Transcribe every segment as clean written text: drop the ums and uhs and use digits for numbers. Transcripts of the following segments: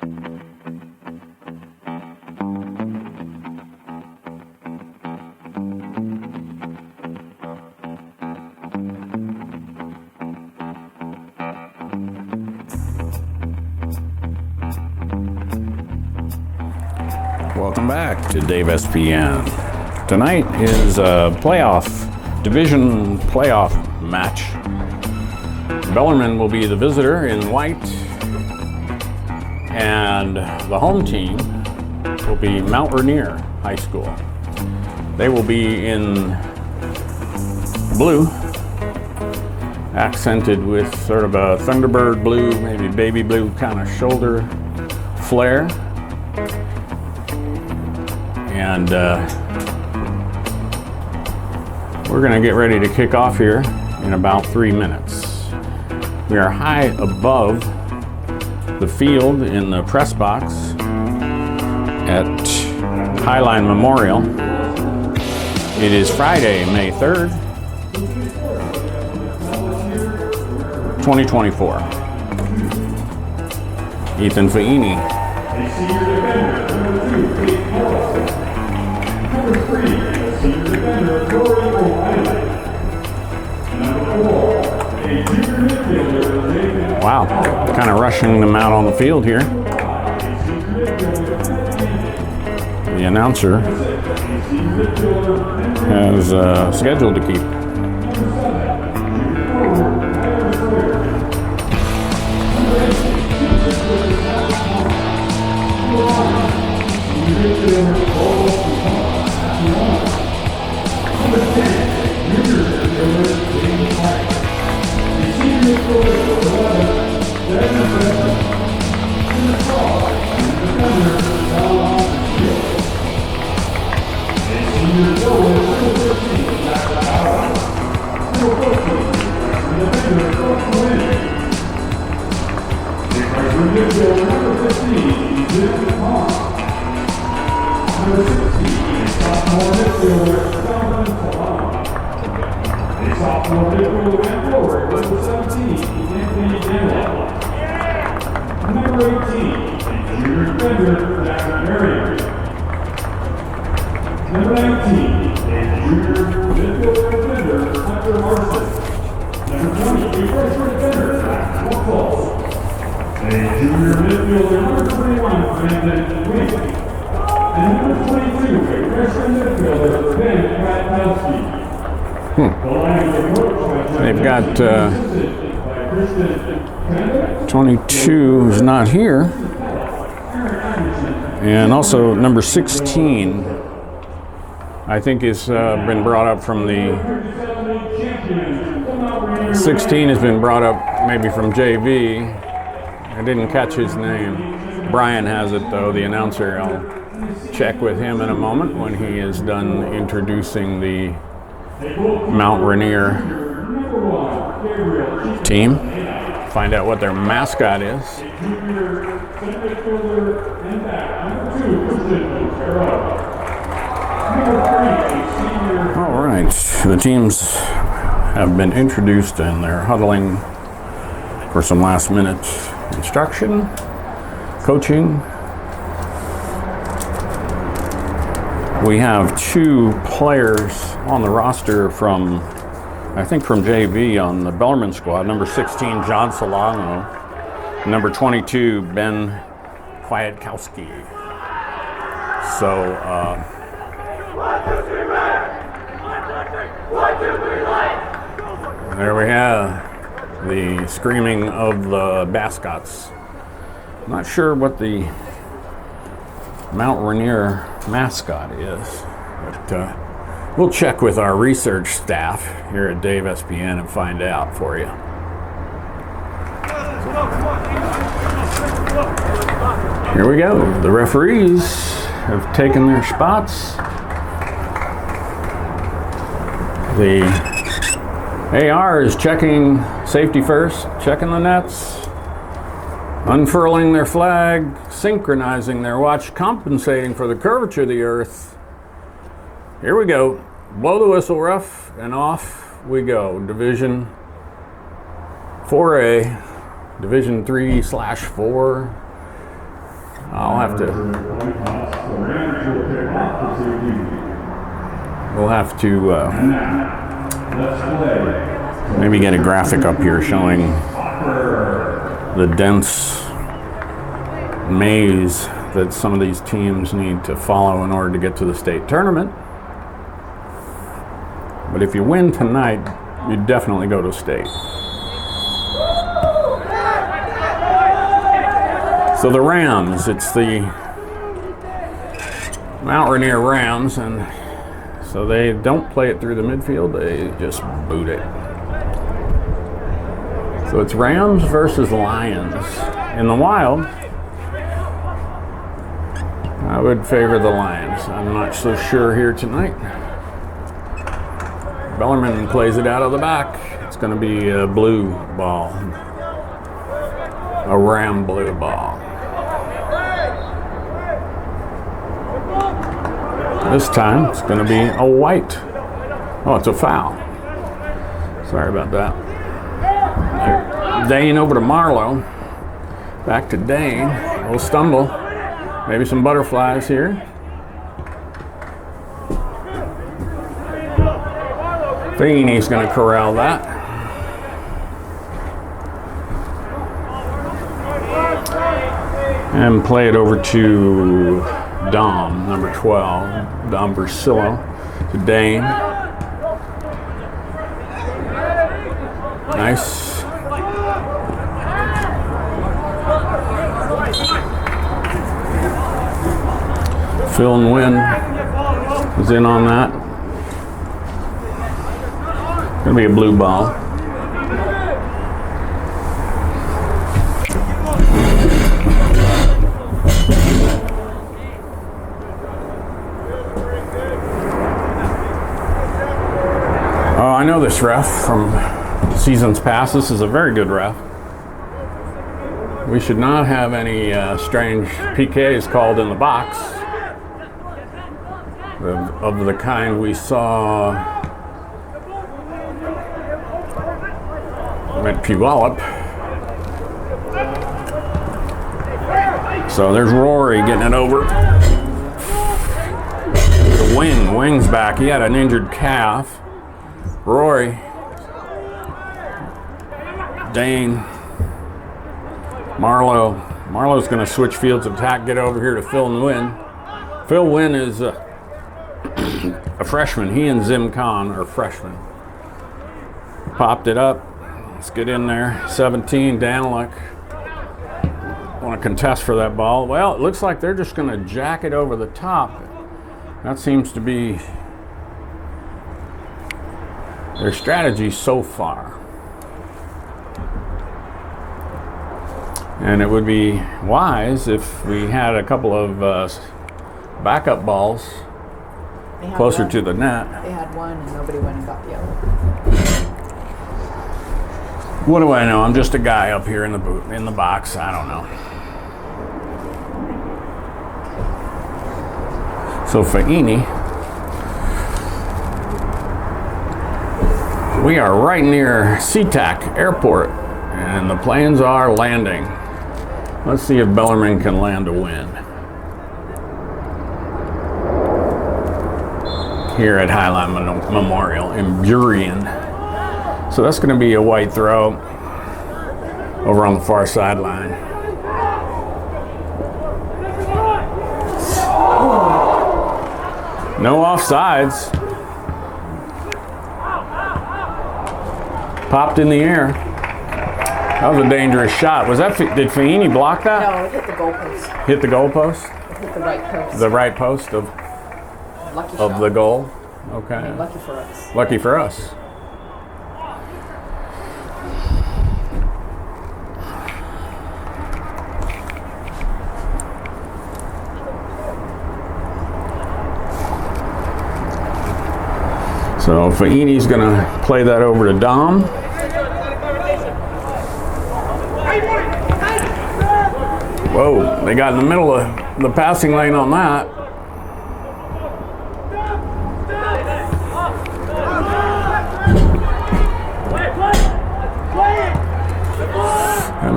Welcome back to DAVEspn. Tonight is a division playoff match. Bellarmine will be the visitor in white, and the home team will be Mount Rainier High School. They will be in blue, accented with sort of a Thunderbird blue, maybe baby blue kind of shoulder flare. And we're going to get ready to kick off here in about 3 minutes. We are high above the field in the press box at Highline Memorial. It is Friday, May 3rd, 2024. Ethan Fahini. Wow, kind of rushing them out on the field here. The announcer has a schedule to keep. They've got 22 is not here, and also number 16 I think has been brought up from the 16 has been brought up maybe from JV. I didn't catch his name. Brian has it though, the announcer. I'll check with him in a moment when he is done introducing the Mount Rainier team. Find out what their mascot is. All right, the teams have been introduced and they're huddling for some last minute instruction, coaching. We have 2 players on the roster from JV on the Bellarmine squad. Number 16, John Solano. Number 22, Ben Kwiatkowski. So, there we have the screaming of the mascots. Not sure what the Mount Rainier mascot is, but we'll check with our research staff here at DAVEspn and find out for you. Here we go. The referees have taken their spots. The AR is checking safety first, checking the nets, unfurling their flag, synchronizing their watch, compensating for the curvature of the earth. Here we go. Blow the whistle, ref, and off we go. Division 4A, Division 3/4. I'll have to. We'll have to maybe get a graphic up here showing the dense maze that some of these teams need to follow in order to get to the state tournament. But if you win tonight, you definitely go to state. So the Rams, it's the Mount Rainier Rams, and so they don't play it through the midfield, they just boot it. So it's Rams versus Lions. In the wild, I would favor the Lions. I'm not so sure here tonight. Bellarmine plays it out of the back. It's going to be a blue ball. A Ram blue ball. This time it's going to be a white. Oh, it's a foul. Sorry about that. Dane over to Marlowe. Back to Dane. A little stumble. Maybe some butterflies here. Feeney's going to corral that. And play it over to Dom, number 12. Dom Versillo to Dane. Nice. Phil and Wynn is in on that. Gonna be a blue ball. Oh, I know this ref from seasons past. This is a very good ref. We should not have any strange PKs called in the box of the kind we saw at Puyallup. So there's Rory getting it over. The Wing's back. He had an injured calf. Rory. Dane. Marlowe's going to switch fields of attack, get over here to Phil and Wynn. Phil Wynn is a freshman. He and Zim Khan are freshmen. Popped it up. Let's get in there. 17, Daniluk. Want to contest for that ball. Well, it looks like they're just going to jack it over the top. That seems to be their strategy so far. And it would be wise if we had a couple of backup balls closer to the net. They had one and nobody went and got the other. What do I know? I'm just a guy up here in the box. I don't know. So Fahini, we are right near SeaTac Airport, and the planes are landing. Let's see if Bellarmine can land a win here at Highline Memorial in Burien. So that's going to be a white throw over on the far sideline. No offsides. Popped in the air. That was a dangerous shot. Was that? Did Fahini block that? No, it hit the goalpost. Hit the goalpost? It hit the right post. The right post of the goal? Okay. Lucky for us. Lucky for us. So Fahini's going to play that over to Dom. Whoa, they got in the middle of the passing lane on that.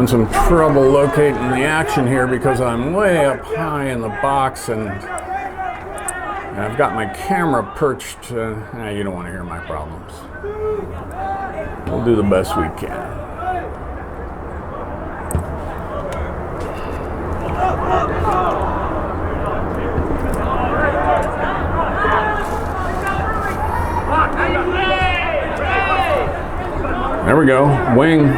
Having some trouble locating the action here because I'm way up high in the box and I've got my camera perched. You don't want to hear my problems. We'll do the best we can. There we go. Wing.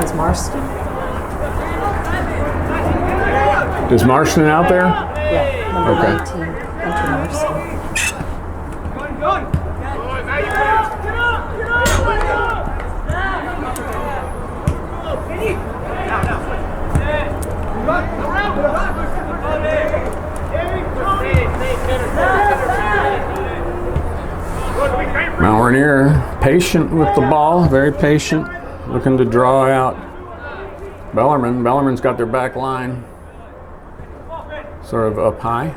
Is Marston? Is Marston out there? Yeah, number Okay. 19, Hunter Marston. Now Rainier, patient with the ball, very patient, looking to draw out Bellarmine. Bellarmine's got their back line sort of up high.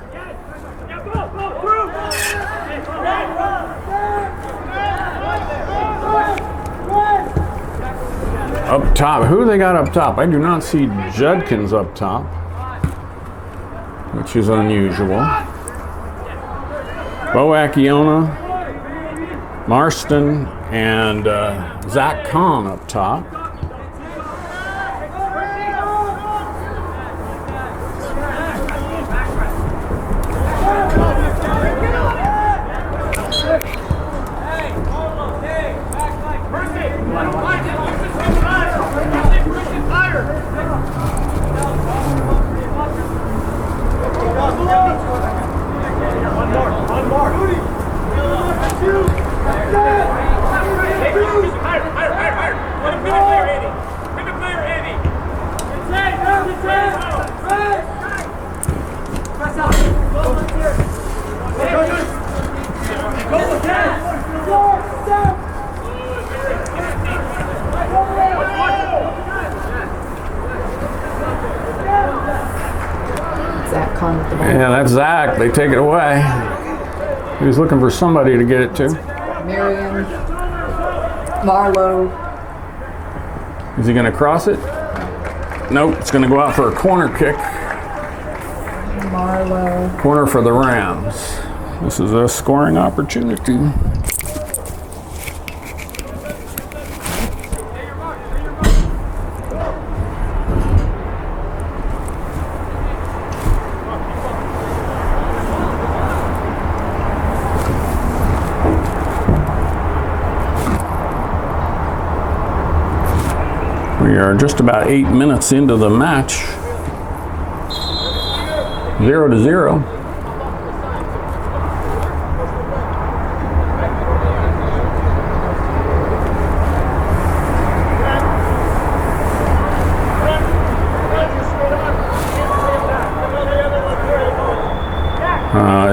Up top, who they got up top? I do not see Judkins up top, which is unusual. Boakiona, Marston, and Zach Kahn up top. Yeah, that's Zach. They take it away. He was looking for somebody to get it to. Miriam, Marlowe. Is he going to cross it? Nope, it's going to go out for a corner kick. Marlowe. Corner for the Rams. This is a scoring opportunity. We are just about 8 minutes into the match. 0-0.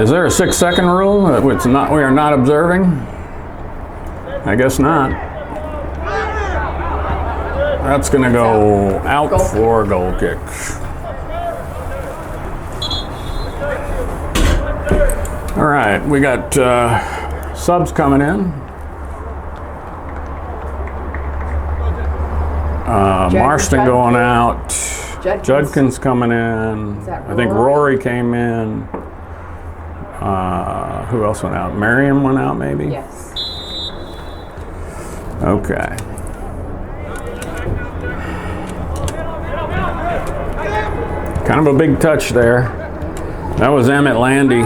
Is there a 6-second rule that we are not observing? I guess not. That's going to go out for a goal kick. All right, we got subs coming in. Marston going out. Judkins coming in. I think Rory came in. Who else went out? Miriam went out, maybe? Yes. Okay. Kind of a big touch there. That was Emmett Landy.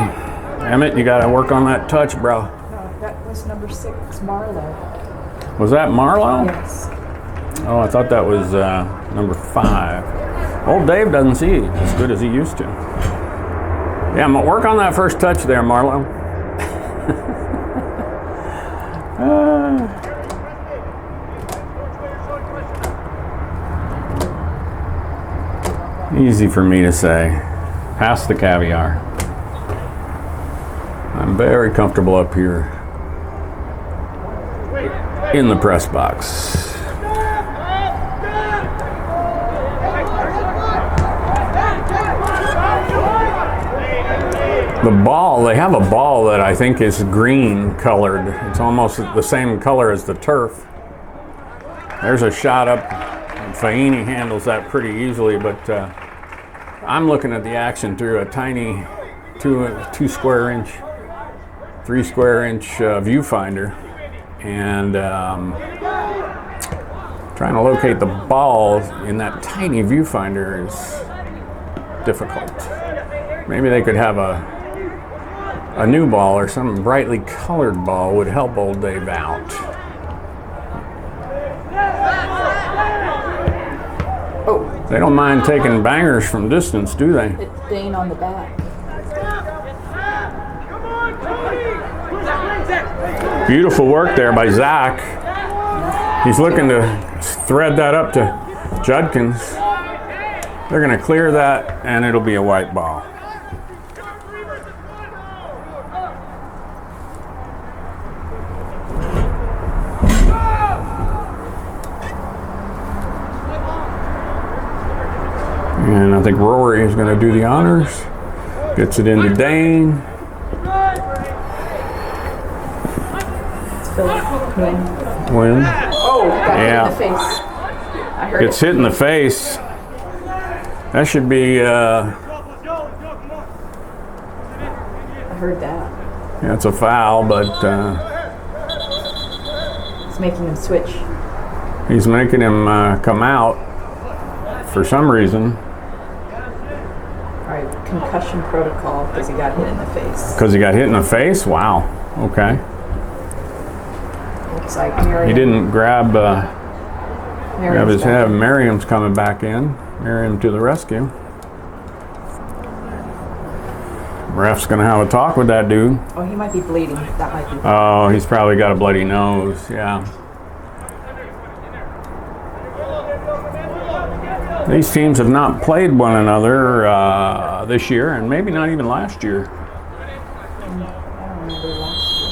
Emmett, you got to work on that touch, bro. No, that was number 6, Marlowe. Was that Marlowe? Yes. Oh, I thought that was number 5. Old Dave doesn't see as good as he used to. Yeah, work on that first touch there, Marlowe. Easy for me to say. Pass the caviar. I'm very comfortable up here in the press box. The ball, they have a ball that I think is green colored. It's almost the same color as the turf. There's a shot up. Fahini handles that pretty easily, but I'm looking at the action through a tiny 3 square inch viewfinder, and trying to locate the ball in that tiny viewfinder is difficult. Maybe they could have a new ball or some brightly colored ball would help old Dave out. Oh, They don't mind taking bangers from distance, do they? it's Dane on the back. Beautiful work there by Zach. He's looking to thread that up to Judkins. They're going to clear that, and it'll be a white ball. And I think Rory is going to do the honors. Gets it into Dane. Win. Oh, got hit Yeah. in the face. I heard Gets it. hit in the face. That should be, I heard that. yeah, it's a foul, but It's making him switch. he's making him come out for some reason All right, concussion protocol because he got hit in the face. because he got hit in the face. Wow. Okay. Looks like Miriam. He didn't grab Miriam's his back. head. Miriam's coming back in. Miriam to the rescue. Ref's gonna have a talk with that dude. Oh, he might be bleeding. That might be. Oh, he's probably got a bloody nose. Yeah. These teams have not played one another this year, and maybe not even last year. I don't remember last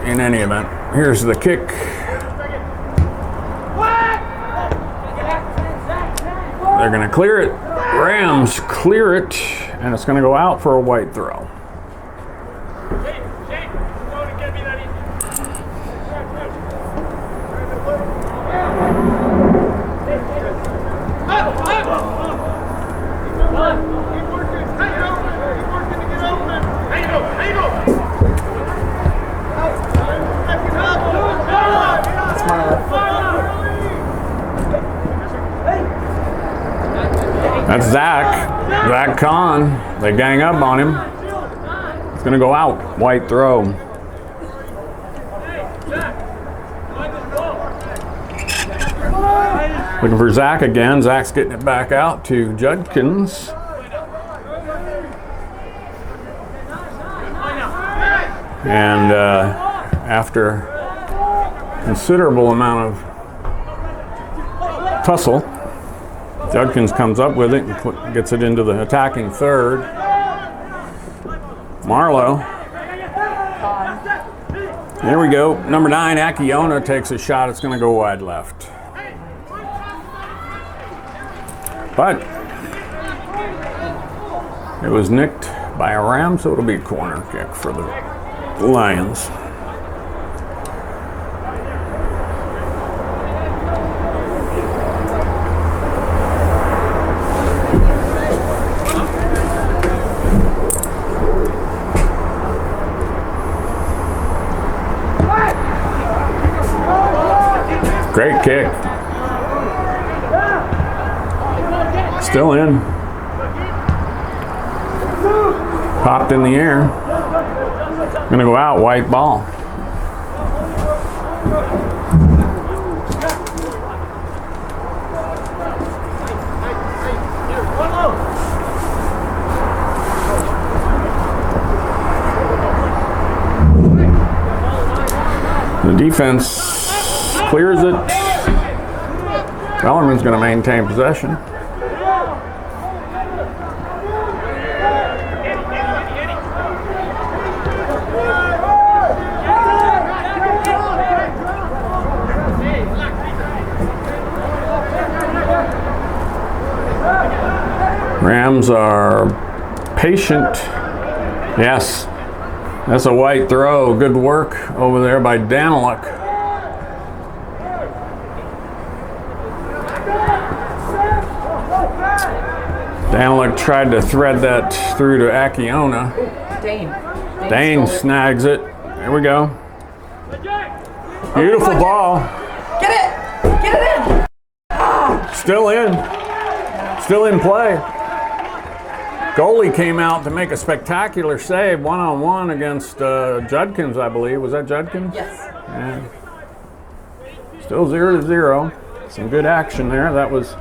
year. In any event, here's the kick. They're going to clear it. Rams clear it, and it's going to go out for a white throw. That's Marla. That's Zach. Zach Kahn. They gang up on him. It's going to go out. White throw. Looking for Zach again. Zach's getting it back out to Judkins. And after considerable amount of tussle, Judkins comes up with it and gets it into the attacking third. Marlowe. There we go. Number 9, Akiona takes a shot. It's going to go wide left. But it was nicked by a Ram, so it'll be a corner kick for the Lions. Great kick. Still in. Popped in the air. Gonna go out, white ball. The defense clears it. Bellarmine's going to maintain possession. Rams are patient Yes, that's a white throw. Good work over there by Daniluk. Daniluk tried to thread that through to Akiona. Dane snags it. There we go. Beautiful ball. Get it! Get it in! Still in. Still in play. Goalie came out to make a spectacular save, one-on-one against Judkins, I believe. Was that Judkins? Yes. Yeah. Still 0-0. Some good action there. That was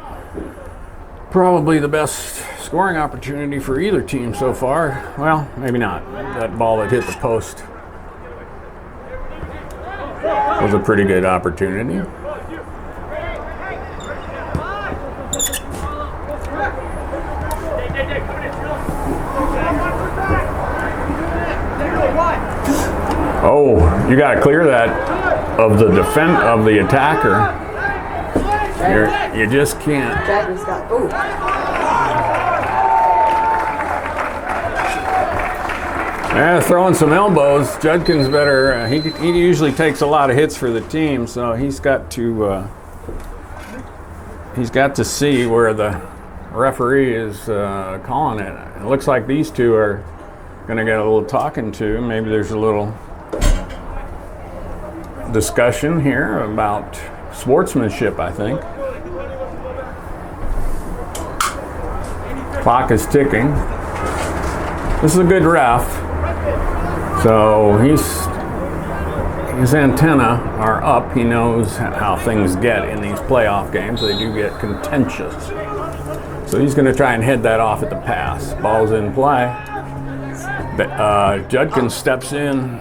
probably the best scoring opportunity for either team so far. Well, maybe not. That ball that hit the post was a pretty good opportunity. Oh, you got to clear that of the attacker. You just can't. Jagger's got. Ooh. Yeah, throwing some elbows. Judkins better. He usually takes a lot of hits for the team, so he's got to see where the referee is calling it. It looks like these two are going to get a little talking to. Maybe there's a little discussion here about sportsmanship, I think. Clock is ticking. This is a good ref. So his antennae are up. He knows how things get in these playoff games. They do get contentious. So he's going to try and head that off at the pass. Ball's in play. Judkins steps in.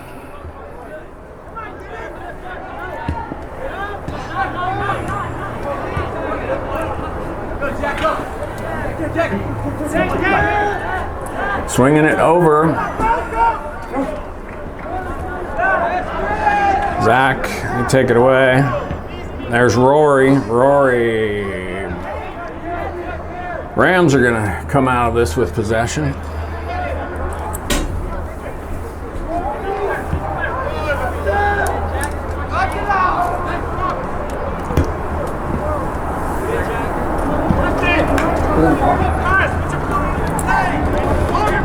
Swinging it over. Zach, you take it away. There's Rory. Rams are going to come out of this with possession.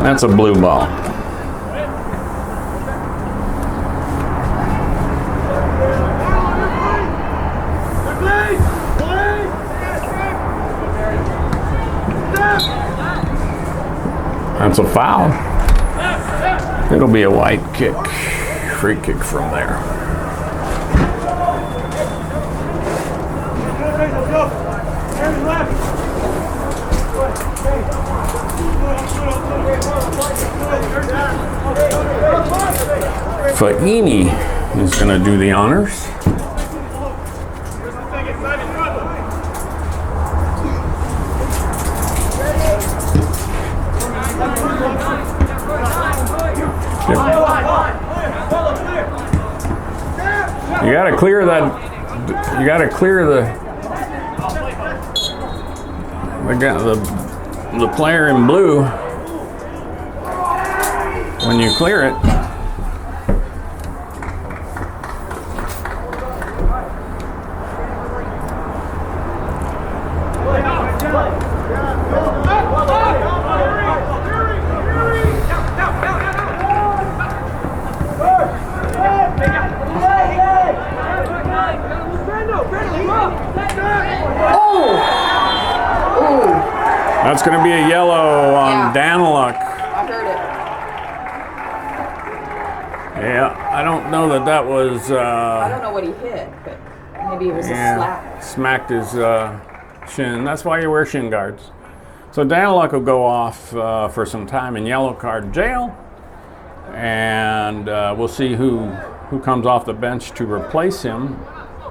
That's a blue ball. That's a foul. It'll be a white kick, free kick from there. Faini is going to do the honors. You got to clear that. You got to clear the player in blue. When you clear it. That's going to be a yellow on Daniluk. I heard it. Yeah, I don't know that was... I don't know what he hit, but maybe it was a slap. Smacked his shin. That's why you wear shin guards. So Daniluk will go off for some time in yellow card jail. And we'll see who comes off the bench to replace him.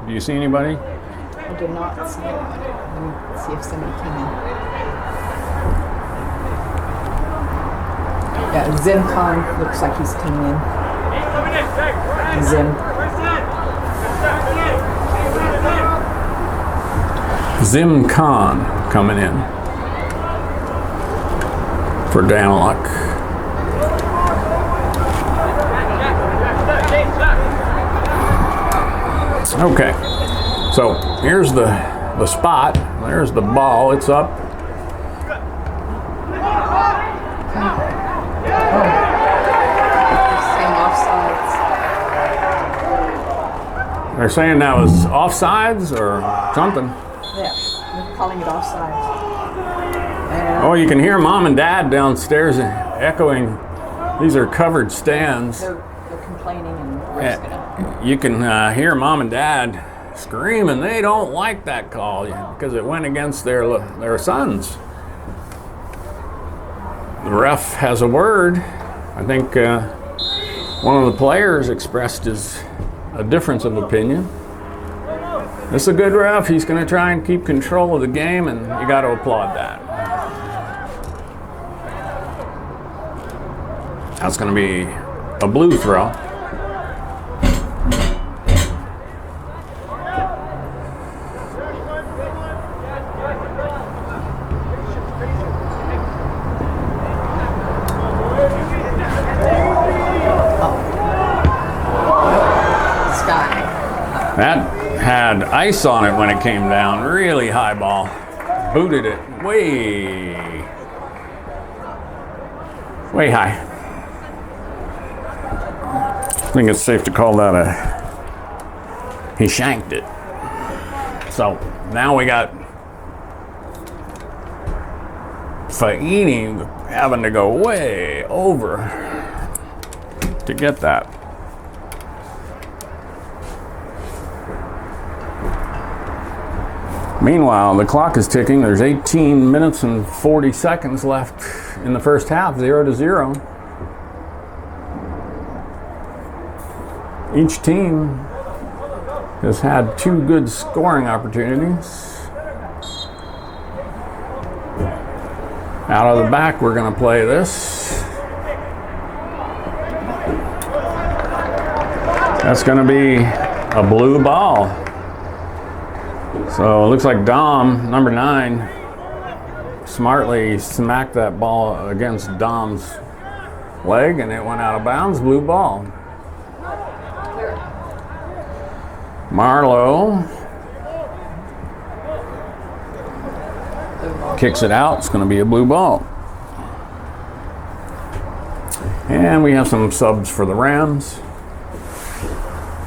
Do you see anybody? I did not see it. Let me see if somebody came in. Yeah, Zim Khan looks like he's coming in. Zim Khan coming in for Daniluk. Okay, so here's the spot. There's the ball. It's up. Saying offsides. They're saying that was offsides or something. Yeah, they're calling it offsides. And Oh, you can hear Mom and Dad downstairs echoing. These are covered stands. they're complaining and risking it. You can hear Mom and Dad screaming. They don't like that call because it went against their sons. The ref has a word. I think one of the players expressed a difference of opinion. This is a good ref. He's going to try and keep control of the game, and you got to applaud that. That's going to be a blue throw. That had ice on it when it came down. Really high ball. Booted it way high. I think it's safe to call that he shanked it. So now we got Faini having to go way over to get that. Meanwhile, the clock is ticking. There's 18 minutes and 40 seconds left in the first half, 0-0. Each team has had 2 good scoring opportunities. Out of the back, we're going to play this. That's going to be a blue ball. So it looks like Dom, number 9, smartly smacked that ball against Dom's leg and it went out of bounds. Blue ball. Marlowe kicks it out. It's going to be a blue ball. And we have some subs for the Rams.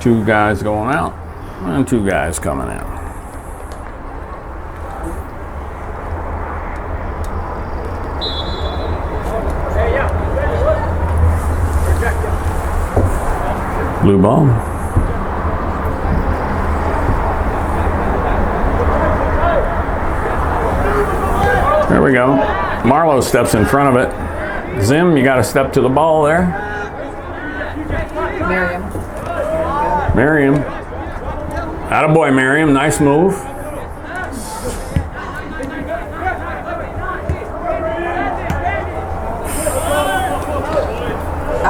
2 guys going out and 2 guys coming in. Blue ball. There we go. Marlowe steps in front of it. Zim, you got to step to the ball there. Miriam. Attaboy, Miriam. Nice move.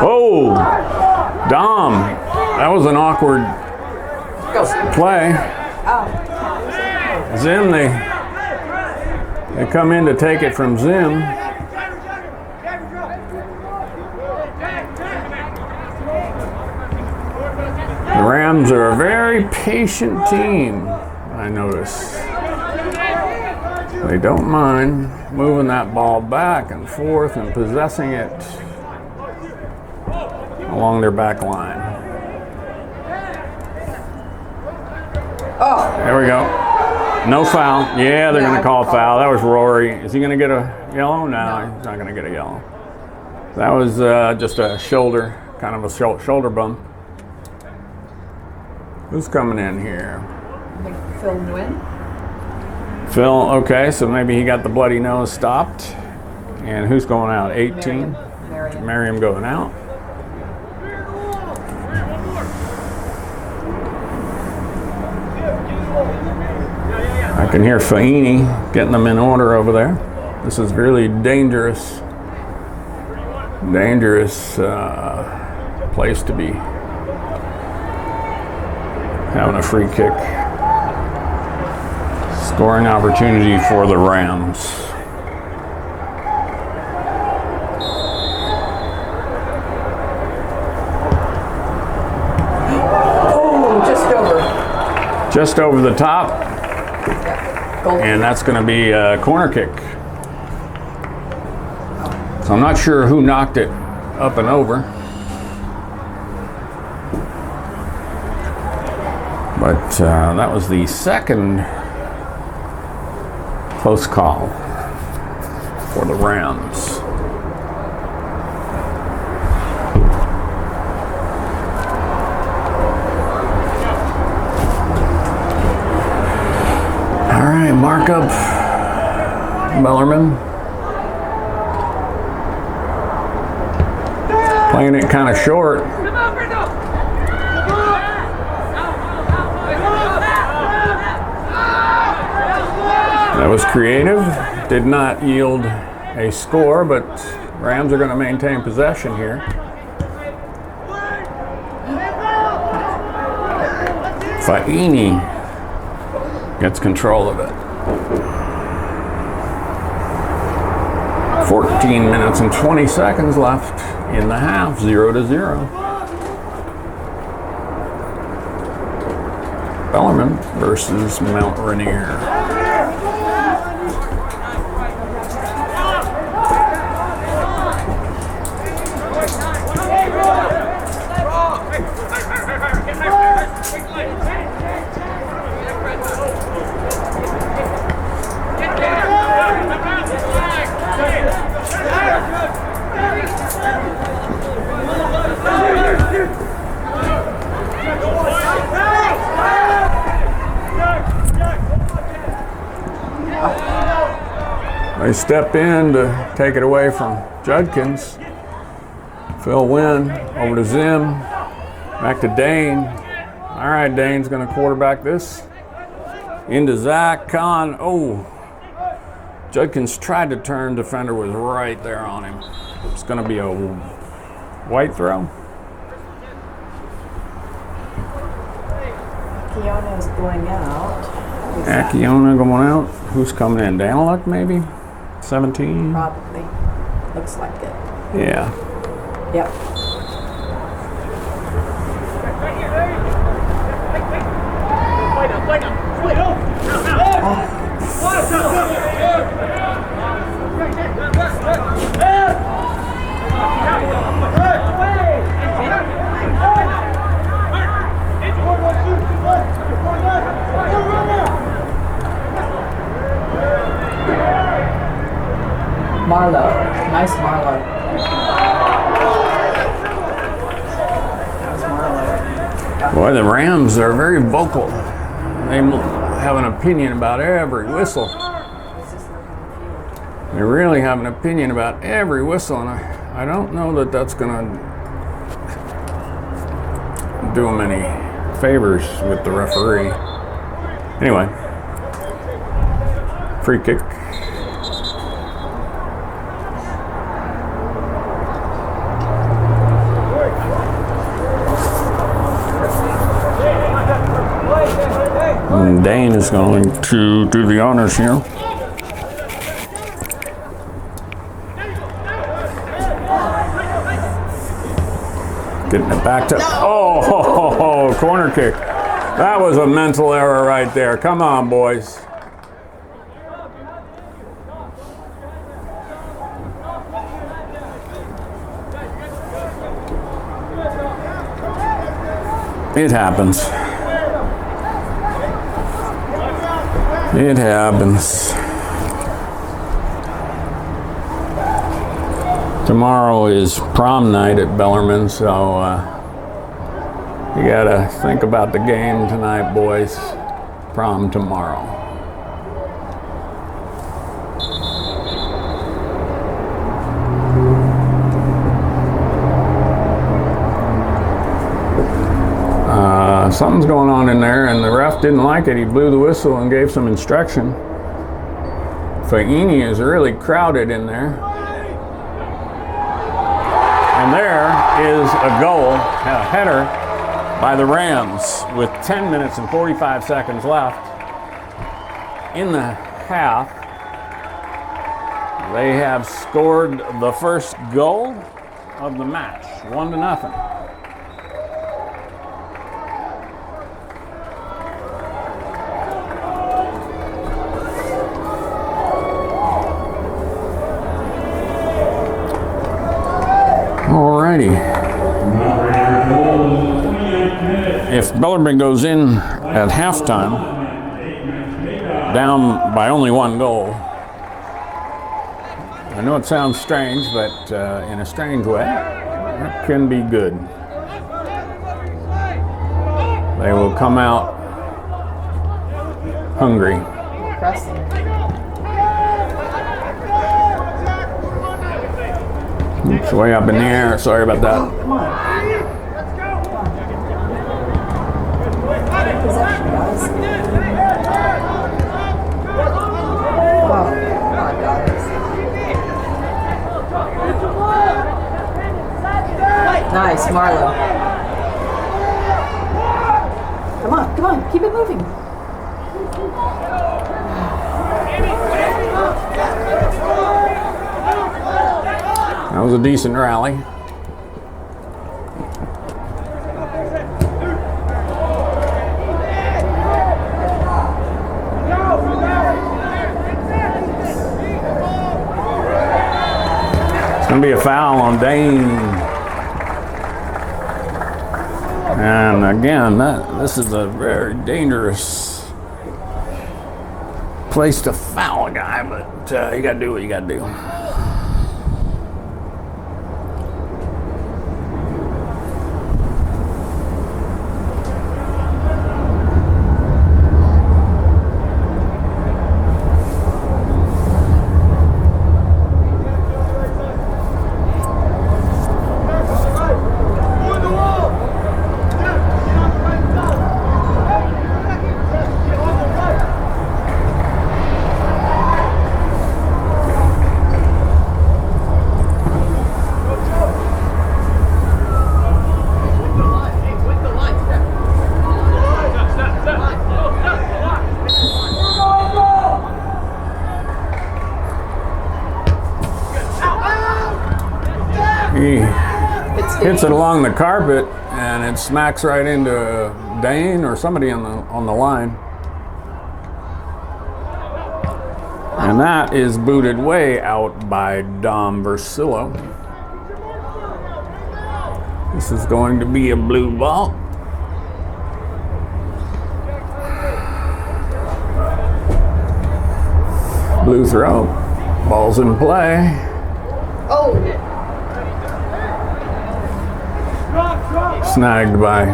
Whoa! Dom. That was an awkward play. Zim, they come in to take it from Zim. The Rams are a very patient team, I notice. They don't mind moving that ball back and forth and possessing it along their back line. There we go. No foul. Yeah, they're going to call a foul. That was Rory. Is he going to get a yellow? No, he's not going to get a yellow. That was just a shoulder, kind of a shoulder bump. Who's coming in here? Phil Nguyen. Phil, okay, so maybe he got the bloody nose stopped. And who's going out? 18? Miriam going out. I can hear Faini getting them in order over there. This is really dangerous place to be having a free kick. Scoring opportunity for the Rams. Oh, just over. Just over the top, Goal. and that's going to be a corner kick. So I'm not sure who knocked it up and over. But that was the second close call for the Rams. All right, mark up Bellarmine. Playing it kind of short. That was creative. Did not yield a score, but Rams are going to maintain possession here. Faini gets control of it. 14 minutes and 20 seconds left in the half, 0-0. Bellarmine versus Mount Rainier. They step in to take it away from Judkins. Phil Wynn over to Zim. Back to Dane. All right, Dane's going to quarterback this. Into Zach Kahn. Oh, Judkins tried to turn. Defender was right there on him. It's going to be a white throw. Kiona is going out. Akiona going out. Who's coming in? Daniluk maybe? 17? Probably. Looks like it. Yeah. Yep. Marlowe. Nice Marlowe. That was Marlowe. Boy, the Rams are very vocal. They have an opinion about every whistle. They really have an opinion about every whistle, and I don't know that that's going to do them any favors with the referee. Anyway, free kick. And Dane is going to do the honors here. Getting it back to, oh, corner kick. That was a mental error right there. Come on, boys. It happens. It happens. Tomorrow is prom night at Bellarmine, so you gotta think about the game tonight, boys. Prom tomorrow. Something's going on in there, and the ref didn't like it. He blew the whistle and gave some instruction. Faini is really crowded in there. And there is a goal, a header by the Rams with 10 minutes and 45 seconds left in the half. They have scored the first goal of the match, 1-0. righty. If Bellarmine goes in at halftime, down by only 1 goal, I know it sounds strange, but in a strange way, it can be good. They will come out hungry. Pressing. It's way up in the air. Sorry about that. Come on. Possession, guys. Oh, come on, guys. Nice, Marlowe. Come on, keep it moving. That was a decent rally. It's going to be a foul on Dane. And again, this is a very dangerous place to foul a guy, but you got to do what you got to do. He hits it along the carpet, and it smacks right into Dane or somebody on the line. And that is booted way out by Dom Versillo. This is going to be a blue ball. Blue throw. Ball's in play. Oh! Snagged by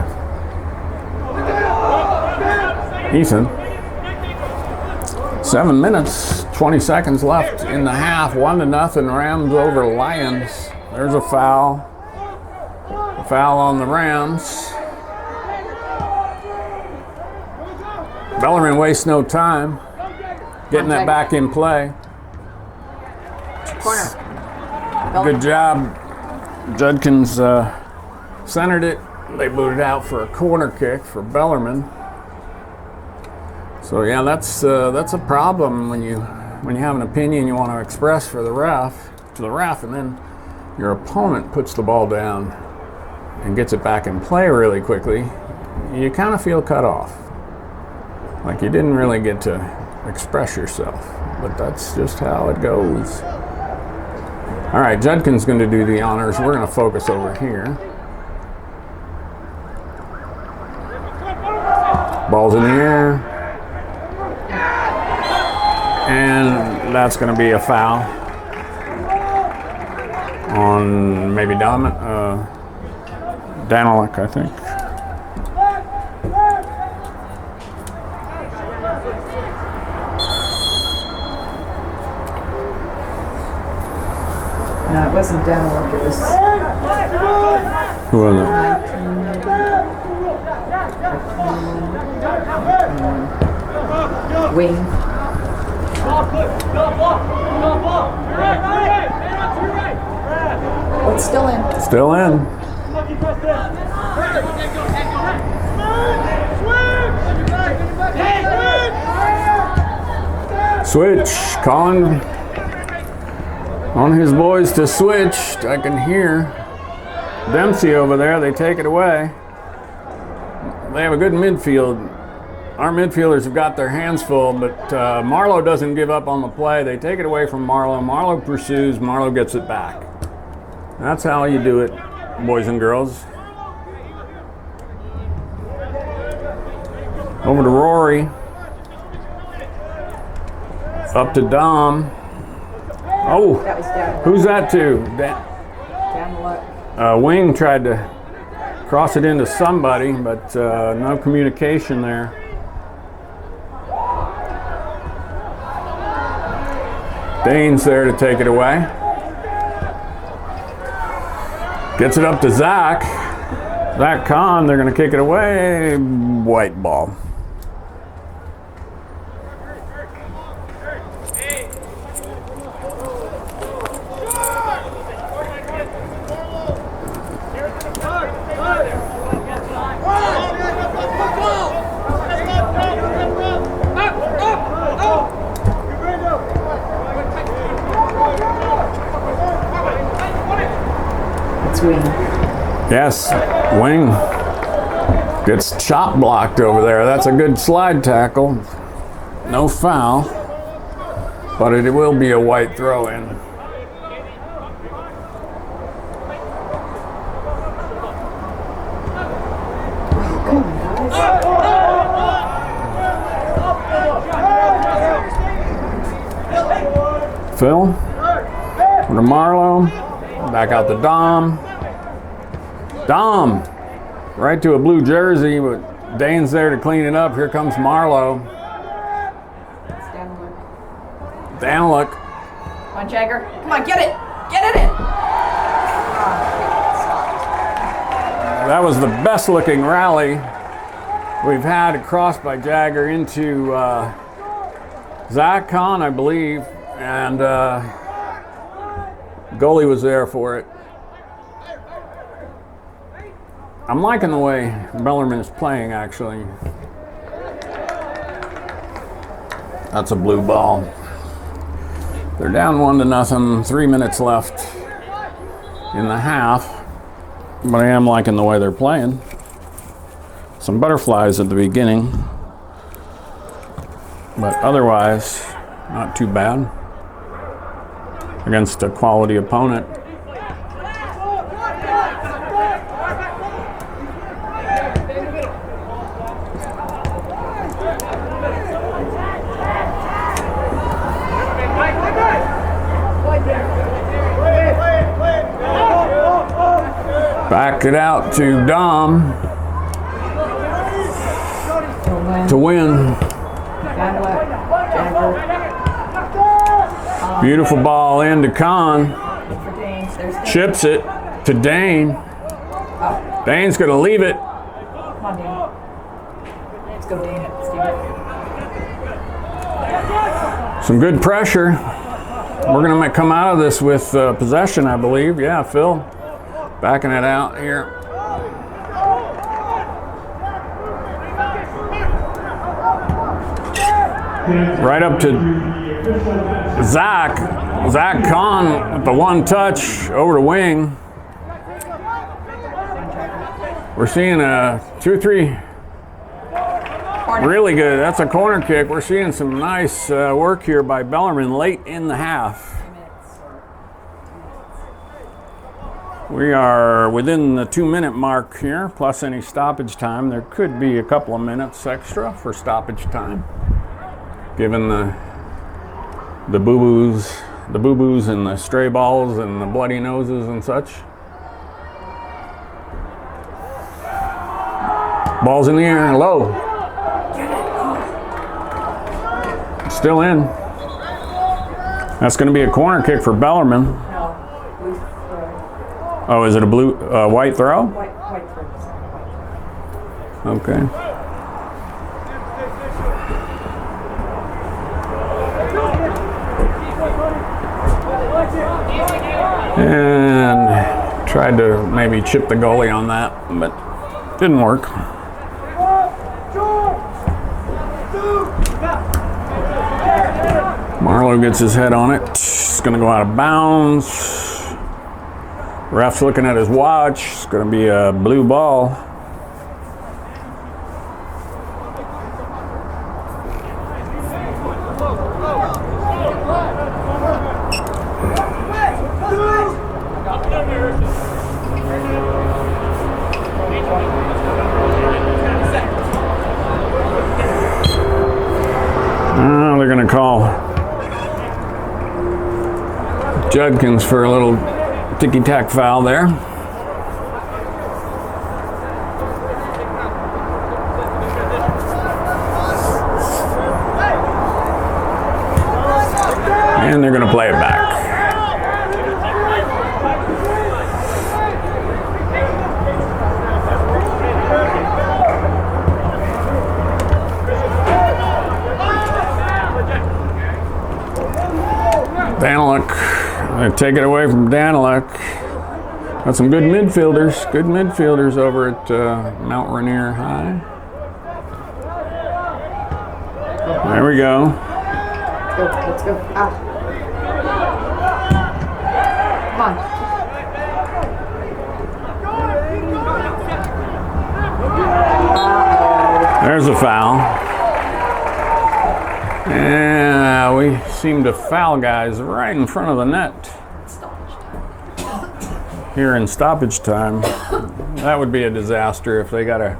Ethan. 7 minutes, 20 seconds left in the half. 1-0 Rams over Lions. There's a foul. A foul on the Rams. Bellarmine wastes no time getting that back in play. Corner. Good job. Judkins centered it. They booted out for a corner kick for Bellarmine. So yeah, that's a problem when you have an opinion you want to express to the ref, and then your opponent puts the ball down and gets it back in play really quickly. You kind of feel cut off, like you didn't really get to express yourself. But that's just how it goes. All right, Judkins going to do the honors. We're going to focus over here. Ball's in the air. And that's going to be a foul on maybe Daniluk, I think. No, it wasn't Daniluk, it was Who was it? Wing. Oh, it's still in. Still in. Switch. Calling on his boys to switch. I can hear Dempsey over there. They take it away. They have a good midfield. Our midfielders have got their hands full, but Marlowe doesn't give up on the play. They take it away from Marlowe. Marlowe pursues. Marlowe gets it back. That's how you do it boys and girls. Over to Rory. Up to Dom. Oh, That was down. who's that to? Down the luck. Wing tried to cross it into somebody, but no communication there. Dane's there to take it away. Gets it up to Zach. Zach Kahn, they're going to kick it away. White ball. Wing. Yes, Wing gets chop blocked over there. That's a good slide tackle. No foul, but it will be a white throw in. Phil, to Marlowe, back out to Dom. Dom, right to a blue jersey, but Dane's there to clean it up. Here comes Marlowe. Daniluk. Come on, Jagger. Come on, get it. Get it in. That was the best looking rally we've had, across by Jagger into Zach Kahn, I believe, and goalie was there for it. I'm liking the way Bellarmine is playing, actually. That's a blue ball. They're down 1-0, 3 minutes left in the half, but I am liking the way they're playing. Some butterflies at the beginning, but otherwise, not too bad against a quality opponent. Back it out to Dom to win. Beautiful ball in to Kahn. Chips it to Dane. Dane's going to leave it. Come on, Dane. Let's go, Dane. Some good pressure. We're going to come out of this with possession, I believe. Yeah, Phil backing it out here. Right up to Zach Kahn with the one touch over to Wing. We're seeing a 2-3 really good. That's a corner kick. We're seeing some nice work here by Bellarmine late in the half. We are within the 2-minute mark here, plus any stoppage time. There could be a couple of minutes extra for stoppage time, given the boo-boos and the stray balls and the bloody noses and such. Ball's in the air, low. Still in. That's going to be a corner kick for Bellarmine. Oh, is it a white throw? White throw. Okay. And tried to maybe chip the goalie on that, but didn't work. Marlowe gets his head on it. It's going to go out of bounds. Ref's looking at his watch. It's going to be a blue ball. going to call Judkins for a little ticky-tack foul there. And they're going to play it back. Daniluk, they take it away from Daniluk. Got some good midfielders over at Mount Rainier High. There we go. Let's go. Ah. Come on. There's a foul. Yeah, we seem to foul guys right in front of the net. Here in stoppage time. That would be a disaster if they got a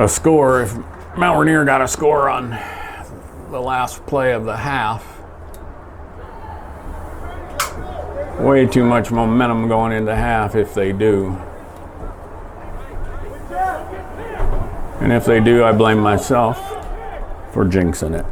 score, if Mount Rainier got a score on the last play of the half. Way too much momentum going into half if they do. And if they do, I blame myself for jinxing it.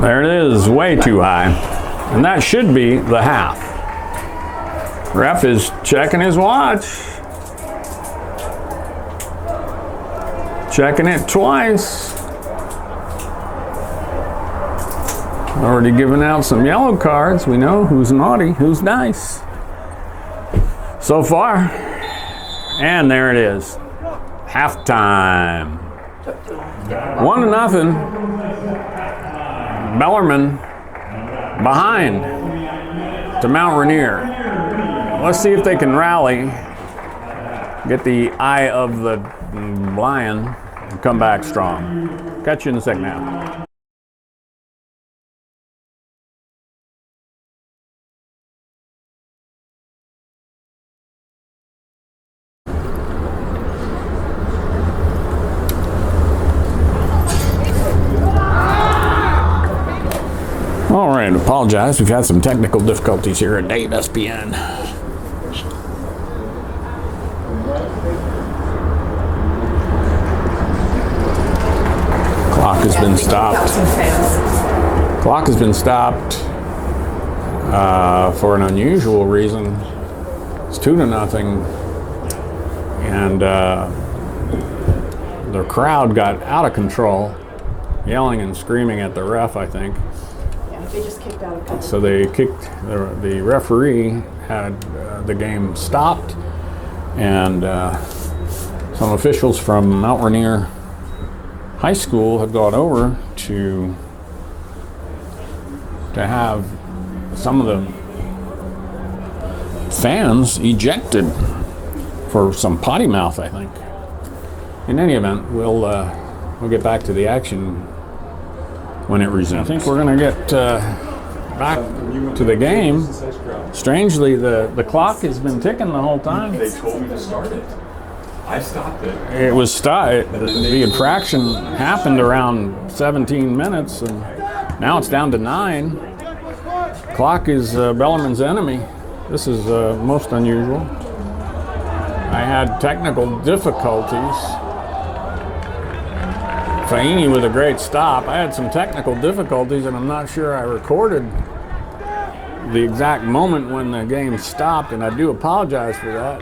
There it is, way too high. And that should be the half. Ref is checking his watch. Checking it twice. Already giving out some yellow cards. We know who's naughty, who's nice. So far. And there it is. Halftime. 1-0. Bellarmine behind to Mount Rainier. Let's see if they can rally, get the eye of the lion, and come back strong. Catch you in the second half. All right, apologize. We've had some technical difficulties here at DAVEspn. Clock has been stopped. Clock has been stopped for an unusual reason. It's 2-0, and the crowd got out of control, yelling and screaming at the ref, I think. They just kicked out a couple. So they kicked, the referee had the game stopped, and some officials from Mount Rainier High School have gone over to have some of the fans ejected for some potty mouth, I think. In any event, we'll get back to the action when it resumes. I think we're going to get back to the game. Strangely, the clock has been ticking the whole time. They told me to start it. I stopped it. It was the infraction happened around 17 minutes, and now it's down to 9. Clock is Bellarmine's enemy. This is most unusual. I had technical difficulties. Faini with a great stop. I had some technical difficulties, and I'm not sure I recorded the exact moment when the game stopped, and I do apologize for that.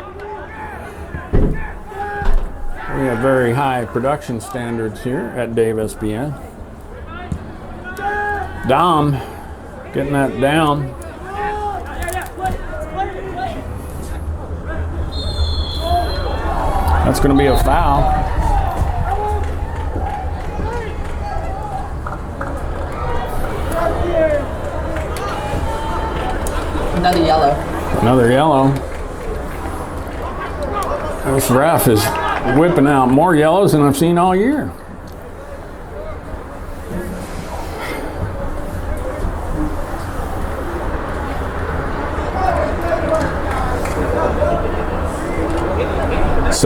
We have very high production standards here at DAVEspn. Dom getting that down. That's going to be a foul. Another yellow. Another yellow. This ref is whipping out more yellows than I've seen all year.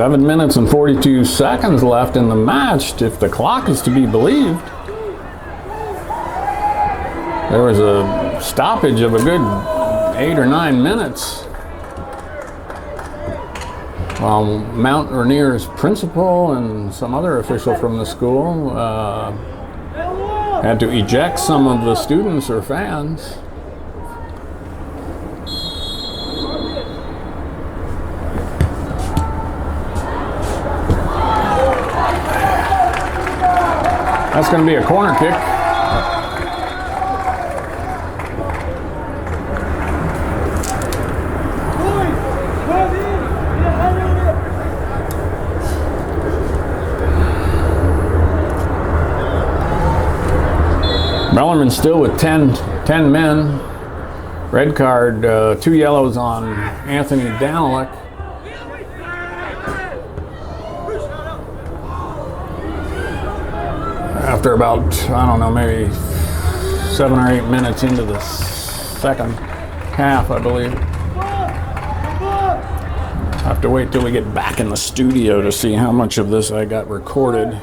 7 minutes and 42 seconds left in the match, if the clock is to be believed. There was a stoppage of a good 8 or 9 minutes. While Mount Rainier's principal and some other official from the school had to eject some of the students or fans. That's going to be a corner kick. Bellarmine still with 10 men. Red card, 2 yellows on Anthony Danilek. After about, I don't know, maybe 7 or 8 minutes into the second half, I believe. I have to wait till we get back in the studio to see how much of this I got recorded.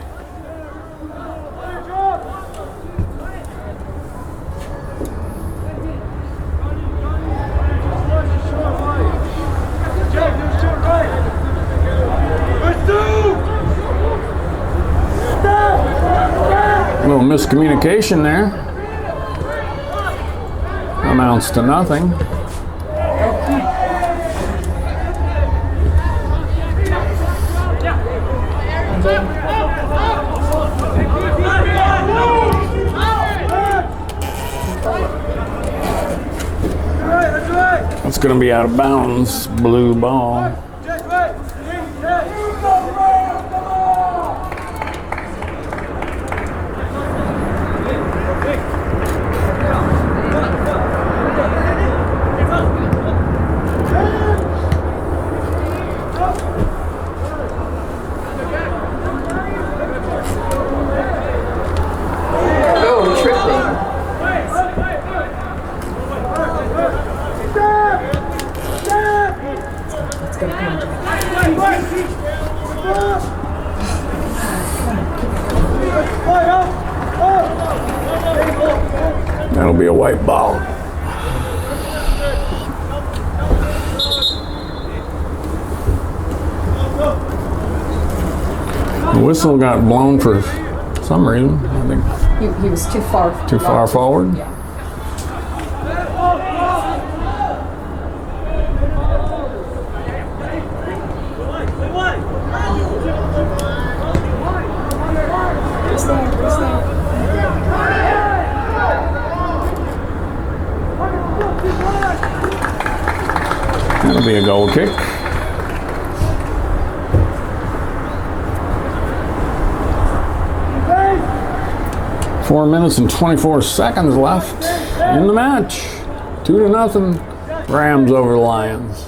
A little miscommunication there. Amounts to nothing. It's going to be out of bounds. Blue ball. That'll be a white ball. The whistle got blown for some reason. I think He was too far. too far forward. Yeah. That'll be a goal kick. Four minutes and 24 seconds left in the match. 2-0. Rams over the Lions.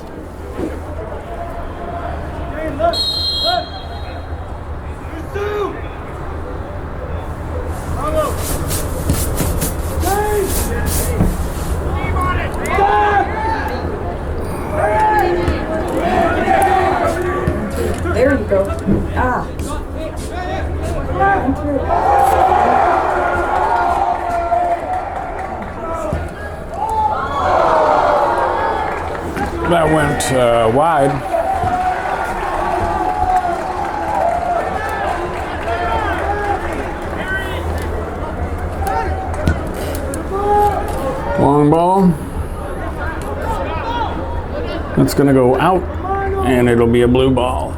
There you go. Ah. That went wide. Long ball. That's going to go out, and it'll be a blue ball.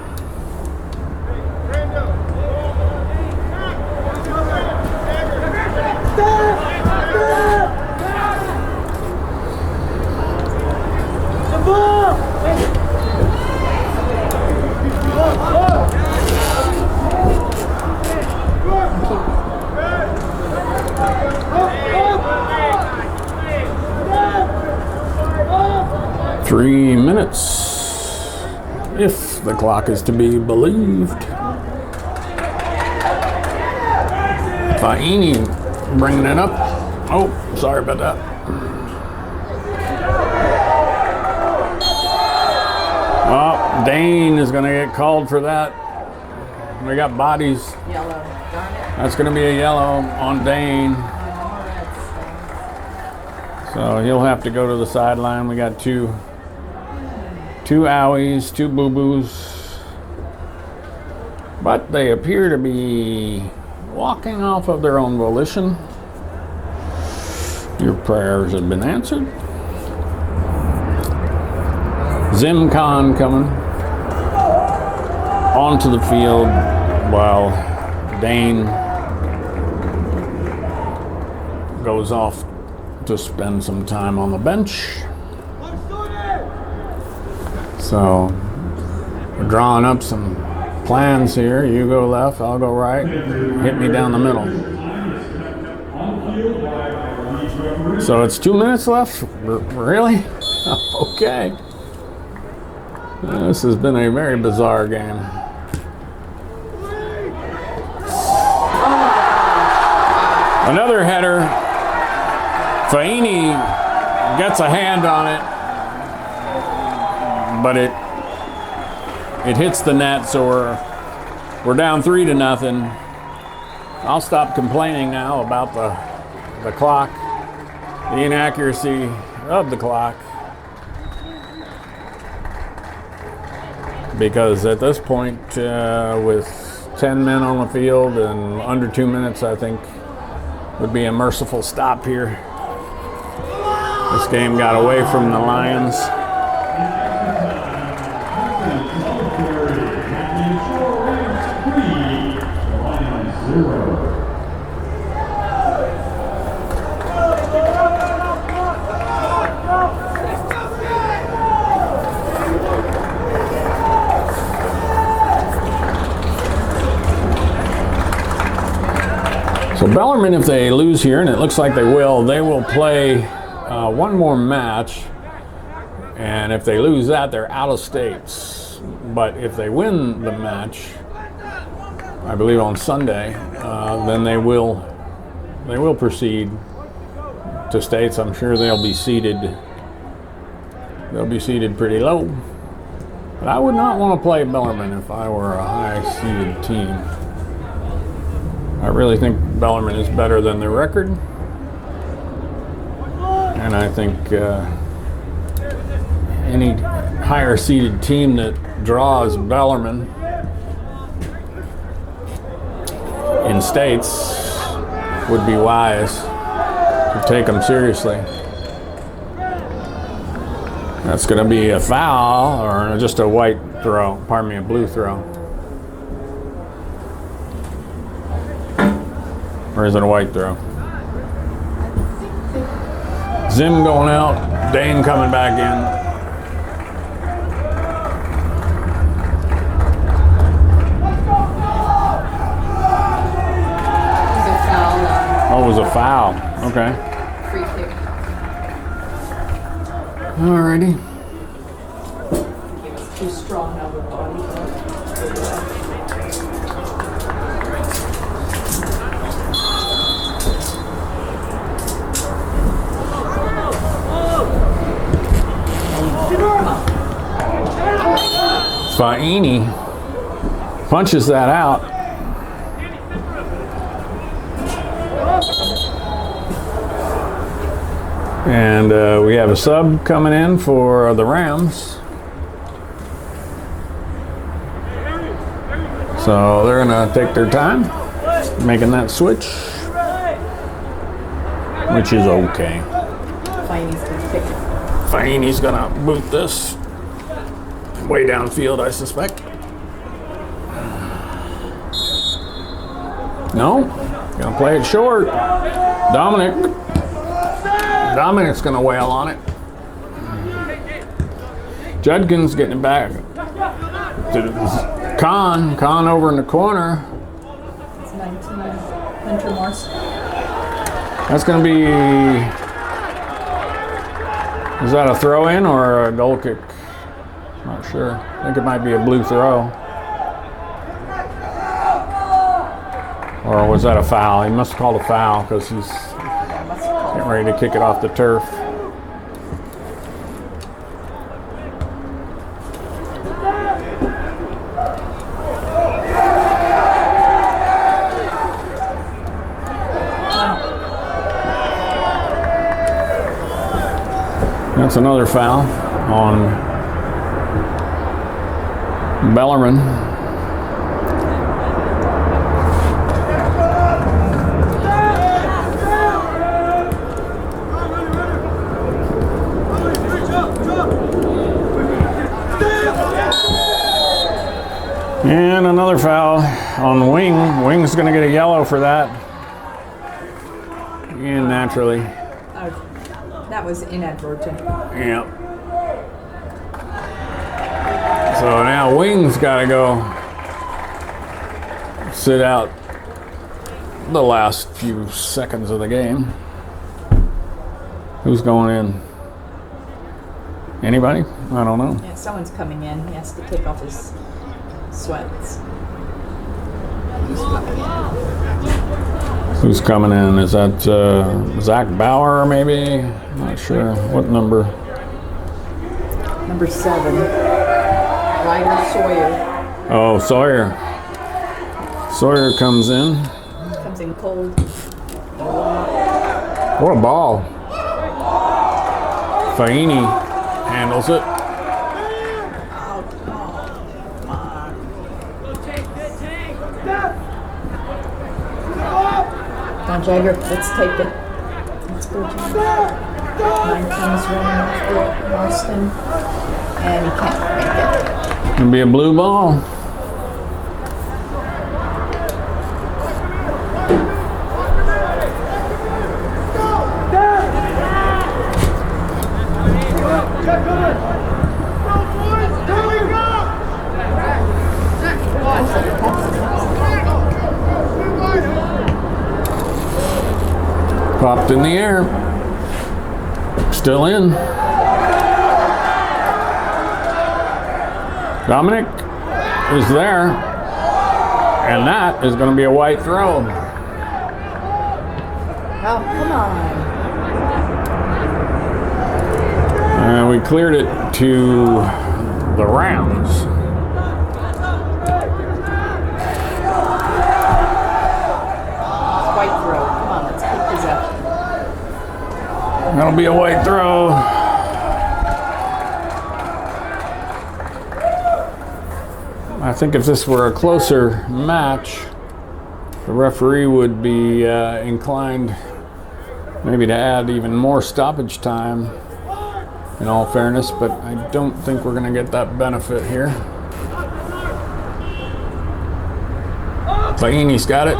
Three minutes, if the clock is to be believed. Faini bringing it up. Oh, sorry about that. Oh, Dane is going to get called for that. We got bodies. Yellow. Darn it. That's going to be a yellow on Dane. So he'll have to go to the sideline. We got two owies, two boo-boos. But they appear to be walking off of their own volition. Your prayers have been answered. Zim Khan coming onto the field while Dane goes off to spend some time on the bench. So we're drawing up some plans here. You go left, I'll go right. Hit me down the middle. So it's 2 minutes left? Really? Okay. This has been a very bizarre game. Another header. Faini gets a hand on it, but it hits the net, so we're down 3-0. I'll stop complaining now about the clock, the inaccuracy of the clock, because at this point, with 10 men on the field and under 2 minutes, I think would be a merciful stop here. This game got away from the Lions. So Bellarmine, if they lose here, and it looks like they will play one more match, and if they lose that, they're out of states. But if they win the match, I believe on Sunday, then they will proceed to states. I'm sure they'll be seated pretty low. But I would not want to play Bellarmine if I were a high-seeded team. I really think Bellarmine is better than their record. And I think any higher seeded team that draws Bellarmine in states would be wise to take them seriously. That's going to be a foul, or just a white throw, pardon me, a blue throw. Or is it a white throw? Zim going out, Dane coming back in. Oh, it was a foul. Okay. Free kick. Alrighty. He was too strong of a body. Faini punches that out. And we have a sub coming in for the Rams. So they're going to take their time making that switch, which is okay. Faini's gonna kick it. Faini's going to boot this way downfield, I suspect. No, gonna play it short. Dominic's gonna wail on it. Judkins getting it back to Khan over in the corner. It's 19. Hunter Morse. That's gonna be, is that a throw in or a goal kick? Not sure. I think it might be a blue throw. Or was that a foul? He must have called a foul because he's getting ready to kick it off the turf. That's another foul on Bellarmine. And another foul on Wing. Wing's going to get a yellow for that. And naturally. That was inadvertent. Yep. So now Wing's got to go sit out the last few seconds of the game. Who's going in? Anybody? I don't know. Yeah, someone's coming in. He has to take off his sweats. Who's coming in? Who's coming in? Is that Zach Bauer, maybe? I'm not sure. What number? Number 7. Ryder Sawyer. Oh, Sawyer. Sawyer comes in. Comes in cold. What a ball. Faini handles it. Don Jagger, let's take it. Let's go, Jagger. 19 is running after Marston. And he can't make it. It'll be a blue ball. Popped in the air. Still in. Dominic is there. And that is going to be a white throw. Oh, come on. And we cleared it to the Rams. White throw. Come on, let's keep possession. That'll be a white throw. I think if this were a closer match, the referee would be inclined maybe to add even more stoppage time, in all fairness, but I don't think we're going to get that benefit here. Faini's got it.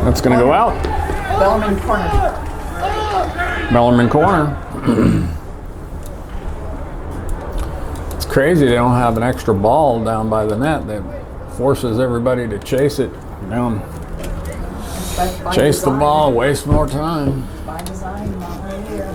That's going to go out. Bellarmine corner. Bellarmine corner. It's crazy they don't have an extra ball down by the net that forces everybody to chase it down. By Chase design. the ball, waste more time. By design, not right here.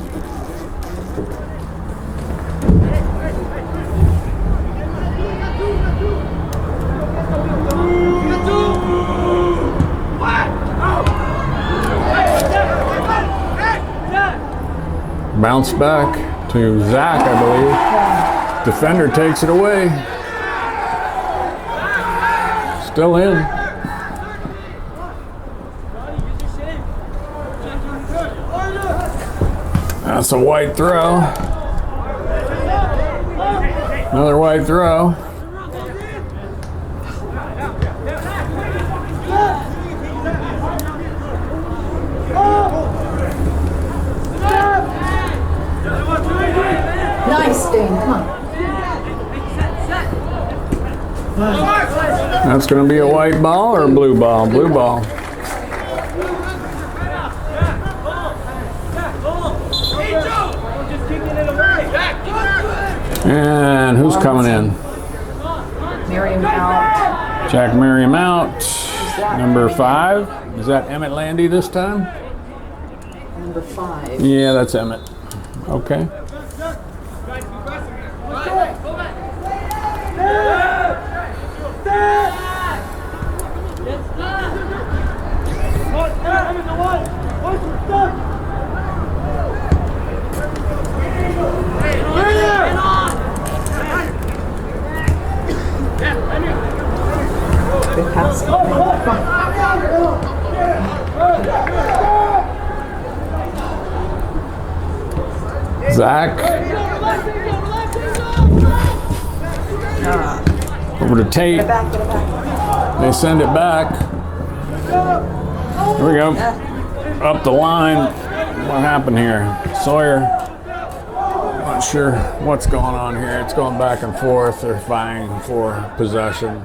Bounce back to Zach, I believe. Defender takes it away. Still in. That's a white throw. Another white throw. Nice, Dane, come on. That's going to be a white ball or a blue ball? Blue ball. And who's coming in? Miriam out. Jack Merriam out. Number 5. Is that Emmett Landy this time? Number 5. Yeah, that's Emmett. Okay. Zach. Over to Tate. Get it back. They send it back. Here we go. Up the line. What happened here? Sawyer. Not sure what's going on here. It's going back and forth. They're vying for possession.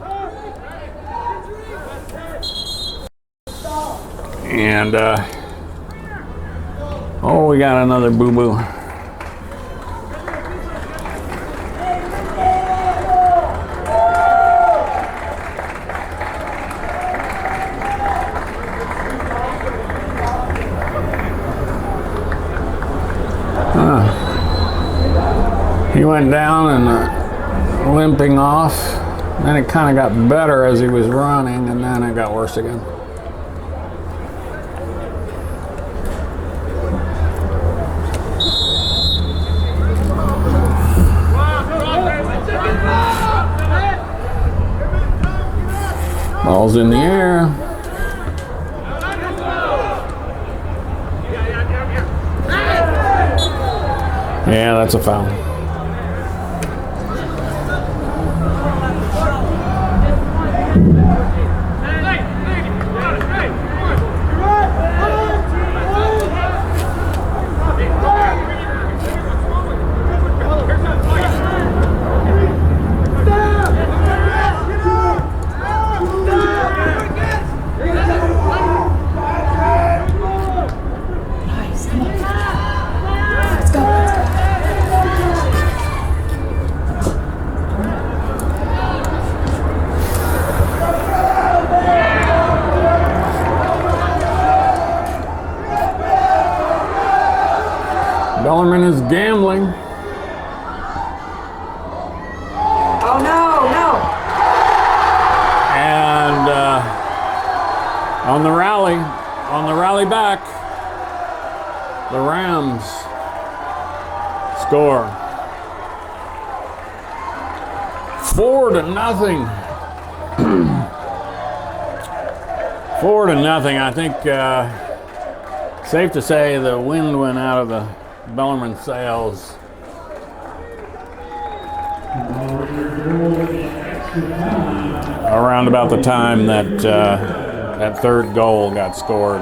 And, oh, we got another boo-boo. He went down and limping off. Then it kind of got better as he was running, and then it got worse again. Ball's in the air. Yeah, that's a foul. Bellarmine is gambling. Oh no! And on the rally back, the Rams score 4-0. 4-0. I think safe to say the wind went out of the Bellarmine sails. Around about the time that that third goal got scored.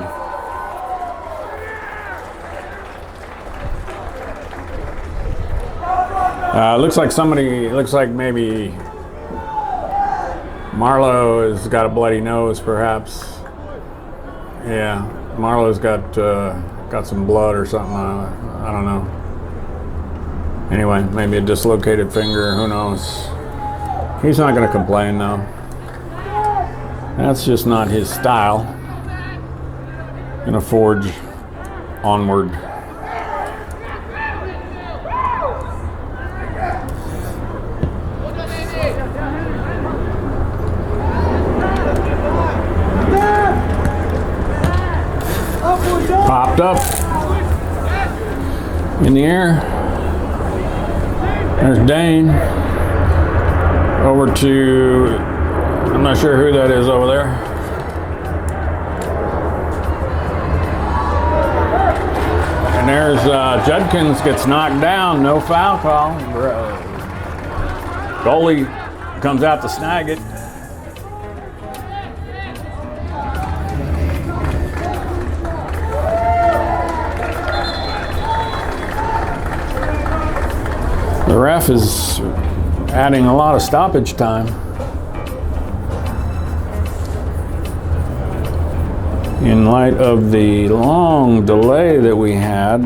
Looks like maybe Marlowe has got a bloody nose, perhaps. Yeah, Marlowe's got some blood or something. I don't know. Anyway, maybe a dislocated finger. Who knows? He's not going to complain, though. That's just not his style. Gonna forge onward. Popped up in the air. There's Dane. Over to, I'm not sure who that is over there. And there's Judkins gets knocked down. No foul call. Goalie comes out to snag it. The ref is adding a lot of stoppage time. In light of the long delay that we had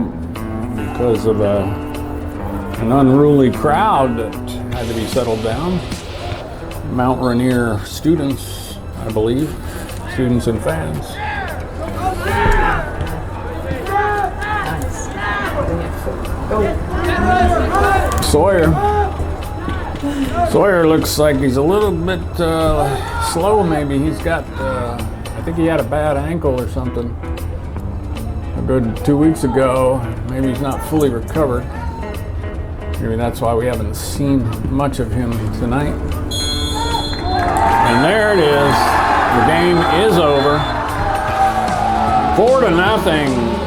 because of an unruly crowd that had to be settled down. Mount Rainier students, I believe, students and fans. Sawyer looks like he's a little bit slow, maybe. He's got, I think he had a bad ankle or something a good 2 weeks ago. Maybe he's not fully recovered. Maybe that's why we haven't seen much of him tonight. And there it is. The game is over. 4-0.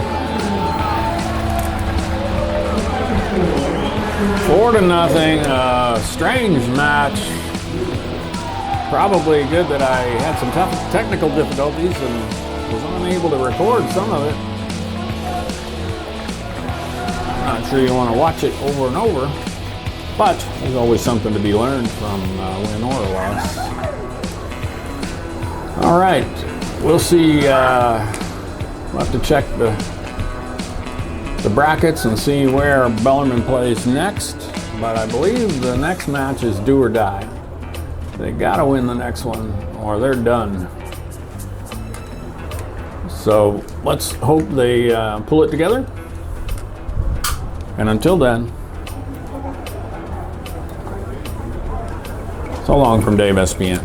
4-0. Strange match. Probably good that I had some tough technical difficulties and was unable to record some of it. Not sure you want to watch it over and over, but there's always something to be learned from win or loss. All right, we'll see. We'll have to check the brackets and see where Bellarmine plays next, but I believe the next match is do or die. They gotta win the next one or they're done. So let's hope they pull it together. And until then, so long from DAVEspn.